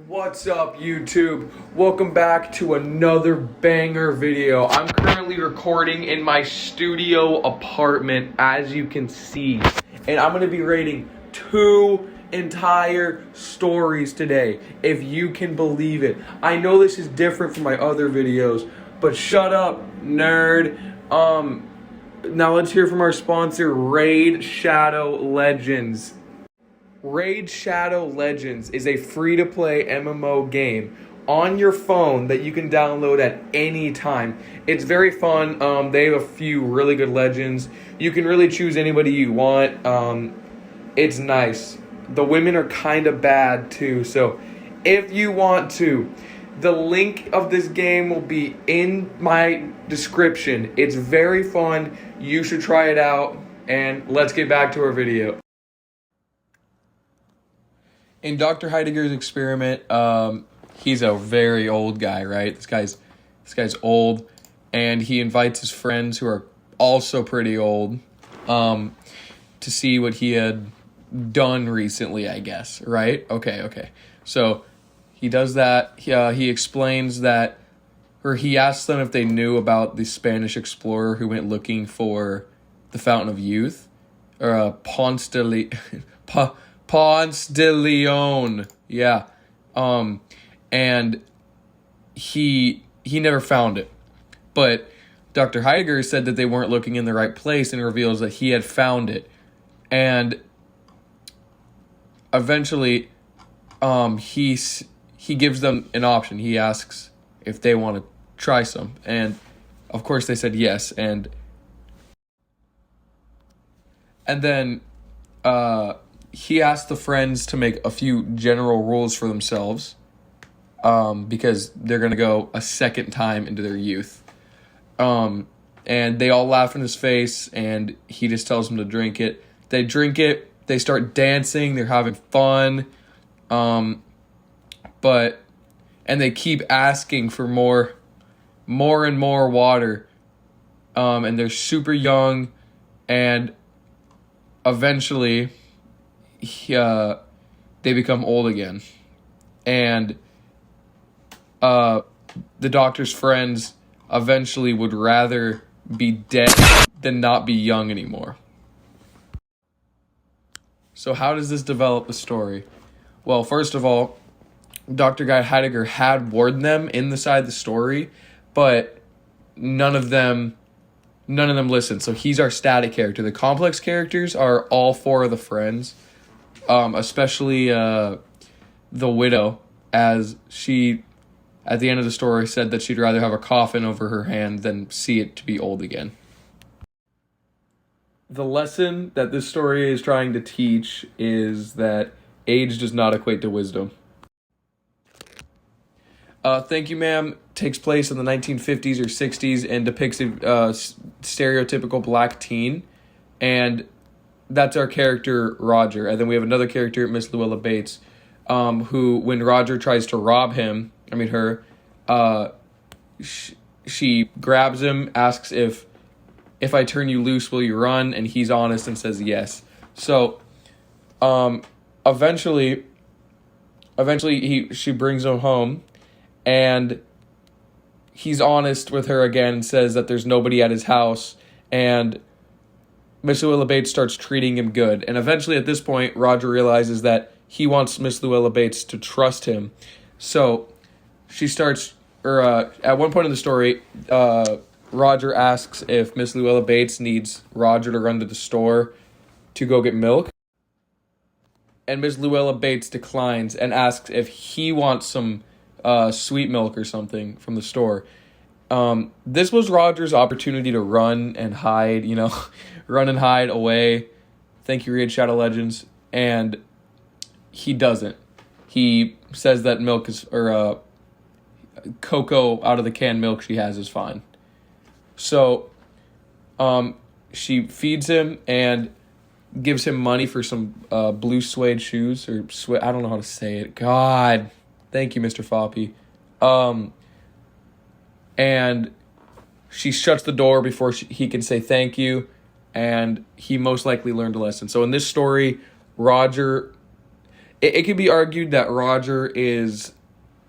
What's up, YouTube? Welcome back to another banger video. I'm currently recording in my studio apartment, as you can see, and I'm gonna be rating 2 entire stories today, if you can believe it. I know this is different from my other videos, but shut up, nerd. Now let's hear from our sponsor, Raid Shadow Legends. Raid Shadow Legends is a free-to-play MMO game on your phone that you can download at any time. It's very fun. They have a few really good legends. You can really choose anybody you want. It's nice. The women are kind of bad too, so if you want to, the link of this game will be in my description. It's very fun. You should try it out, and let's get back to our video. In Dr. Heidegger's experiment, he's a very old guy, right? This guy's old, and he invites his friends who are also pretty old, to see what he had done recently, I guess, right? Okay. So he does that. He explains that, or he asks them if they knew about the Spanish explorer who went looking for the Fountain of Youth, or Ponce de Leon, yeah, and he never found it, but Dr. Heidegger said that they weren't looking in the right place, and reveals that he had found it, and eventually, he gives them an option. He asks if they want to try some, and of course they said yes, and then, he asked the friends to make a few general rules for themselves, because they're going to go a second time into their youth. And they all laugh in his face, and he just tells them to drink it. They drink it, they start dancing, they're having fun, and they keep asking for more and more water, and they're super young, and eventually they become old again, and the doctor's friends eventually would rather be dead than not be young anymore. So how does this develop the story? Well, first of all, Dr. Guy Heidegger had warned them inside the story, but none of them listened. So he's our static character. The complex characters are all four of the friends. Especially the widow, as she, at the end of the story, said that she'd rather have a coffin over her hand than see it to be old again. The lesson that this story is trying to teach is that age does not equate to wisdom. Thank You Ma'am takes place in the 1950s or 60s and depicts a stereotypical black teen, and that's our character, Roger. And then we have another character, Miss Luella Bates, who, when Roger tries to rob him, she grabs him, asks if I turn you loose, will you run? And he's honest and says yes. So, eventually she brings him home, and he's honest with her again and says that there's nobody at his house, and Miss Luella Bates starts treating him good. And eventually at this point, Roger realizes that he wants Miss Luella Bates to trust him. So she starts, at one point in the story, Roger asks if Miss Luella Bates needs Roger to run to the store to go get milk. And Miss Luella Bates declines and asks if he wants some sweet milk or something from the store. This was Roger's opportunity to run and hide, run and hide away. Thank you, Raid Shadow Legends. And he doesn't. He says that milk is, or cocoa out of the canned milk she has is fine. So, she feeds him and gives him money for some blue suede shoes, or I don't know how to say it. God, thank you, Mr. Foppy. And she shuts the door before he can say thank you, and he most likely learned a lesson. So in this story, Roger it can be argued that Roger is,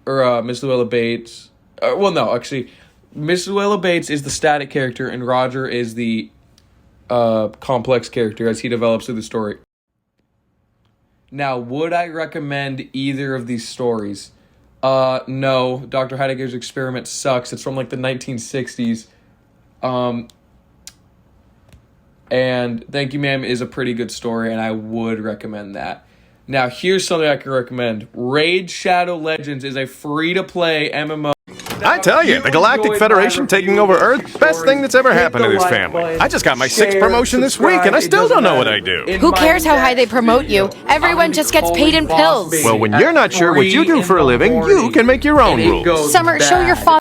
or Miss Luella Bates. Well, no, actually, Miss Luella Bates is the static character, and Roger is the complex character as he develops through the story. Now, would I recommend either of these stories? No. Dr. Heidegger's Experiment sucks. It's from like the 1960s. And Thank You, Ma'am is a pretty good story, and I would recommend that. Now, here's something I can recommend. Raid Shadow Legends is a free-to-play MMO. I tell you, the Galactic Federation taking over Earth, best thing that's ever happened to this family. I just got my 6th promotion this week, and I still don't know what I do. Who cares how high they promote you? Everyone just gets paid in pills. Well, when you're not sure what you do for a living, you can make your own rules. Summer, show your father.